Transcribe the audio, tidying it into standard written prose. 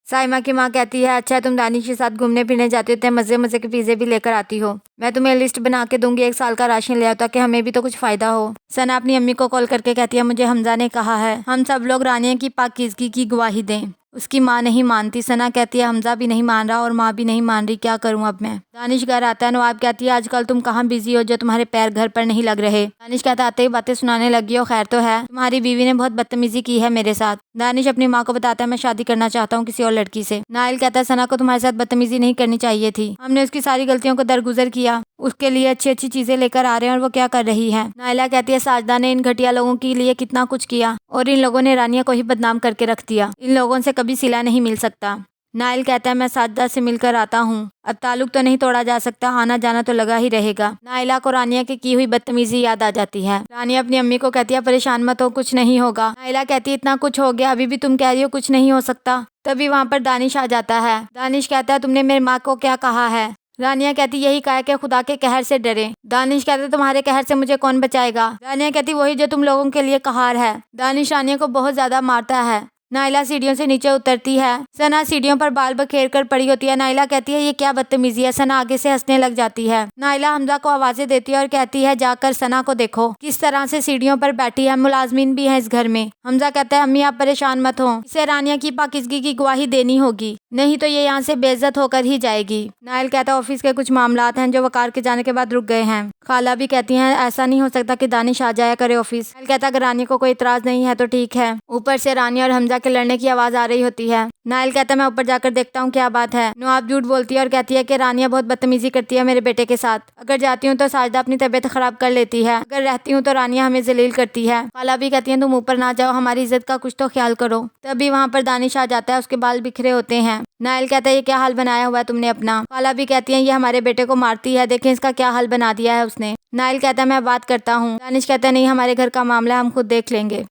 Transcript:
साइमा की माँ कहती है, अच्छा तुम दानिश के साथ घूमने फिरने जाती हो, इतने मजे मजे के पिज्जे भी लेकर आती हो। मैं तुम्हें लिस्ट बना के दूंगी, 1 साल का राशन ले आओ ताकि हमें भी तो कुछ फायदा हो। सना अपनी अम्मी को कॉल करके कहती है, मुझे हमजा ने कहा है हम सब लोग रानिया की पाकीज़गी की गवाही दें। उसकी माँ नहीं मानती। सना कहती है, हमजा भी नहीं मान रहा और माँ भी नहीं मान रही, क्या करूँ अब मैं। दानिश घर आता है। नवाब कहती है, आजकल तुम कहाँ बिजी हो जो तुम्हारे पैर घर पर नहीं लग रहे। दानिश कहता है, आते ही बातें सुनाने लगी हो, खैर तो है। तुम्हारी बीवी ने बहुत बदतमीजी की है मेरे साथ। दानिश अपनी माँ को बताता है, मैं शादी करना चाहता हूँ किसी और लड़की से। नाइल कहता है, सना को तुम्हारे साथ बदतमीजी नहीं करनी चाहिए थी, हमने उसकी सारी गलतियों को दरगुजर किया, उसके लिए अच्छी अच्छी चीजें लेकर आ रहे हैं और वो क्या कर रही है। नाइला कहती है, साजदा ने इन घटिया लोगों के लिए कितना कुछ किया और इन लोगों ने रानिया को ही बदनाम करके रख दिया, इन लोगों से कभी सिला नहीं मिल सकता। नाइल कहता है, मैं साजदा से मिलकर आता हूँ, अब ताल्लुक तो नहीं तोड़ा जा सकता, आना जाना तो लगा ही रहेगा। नाइला को रानिया की हुई बदतमीजी याद आ जाती है। रानिया अपनी अम्मी को कहती है, परेशान मत हो, कुछ नहीं होगा। नाइला कहती है, इतना कुछ हो गया अभी भी तुम कह रही हो कुछ नहीं हो सकता। तभी वहाँ पर दानिश आ जाता है। दानिश कहता है, तुमने मेरी माँ को क्या कहा है। रानिया कहती, यही कहा कि खुदा के कहर से डरे। दानिश कहते, तुम्हारे कहर से मुझे कौन बचाएगा। रानिया कहती, वही जो तुम लोगों के लिए कहार है। दानिश रानिया को बहुत ज्यादा मारता है। नाइला सीढ़ियों से नीचे उतरती है। सना सीढ़ियों पर बाल बखेर कर पड़ी होती है। नाइला कहती है, ये क्या बदतमीजी है। सना आगे से हंसने लग जाती है। नाइला हमजा को आवाजें देती है और कहती है, जाकर सना को देखो किस तरह से सीढ़ियों पर बैठी है, मुलाजमीन भी है इस घर में। हमजा कहता है, अम्मी आप परेशान मत हो, इसे रानिया की पाकीज़गी की गवाही देनी होगी, नहीं तो ये यहाँ से बेइज्जत होकर ही जाएगी। नाइल कहता है, ऑफिस के कुछ मामलात हैं जो वकार के जाने के बाद रुक गए हैं। खाला भी कहती हैं, ऐसा नहीं हो सकता कि दानिश आ जाया करे ऑफिस। नाइल कहता है, अगर रानिया को कोई इतराज नहीं है तो ठीक है। ऊपर से रानिया और हमजा के लड़ने की आवाज आ रही होती है। नाइल कहता है, मैं ऊपर जाकर देखता हूँ क्या बात है। नवाब झूठ बोलती है और कहती है कि रानिया बहुत बदतमीजी करती है मेरे बेटे के साथ, अगर जाती हूँ तो साजदा अपनी तबीयत खराब कर लेती है, अगर रहती हूँ तो रानिया हमें जलील करती है। खाला भी कहती है, तुम ऊपर ना जाओ, हमारी इज्जत का कुछ तो ख्याल करो। तभी वहाँ पर दानिश आ जाता है, उसके बाल बिखरे होते हैं। नाइल कहता है, ये क्या हाल बनाया हुआ है तुमने अपना। खाला भी कहती है, ये हमारे बेटे को मारती है, देखें इसका क्या हाल बना दिया है उसने। नाइल कहता है, मैं बात करता हूँ। दानिश कहता है, नहीं हमारे घर का मामला है, हम खुद देख लेंगे।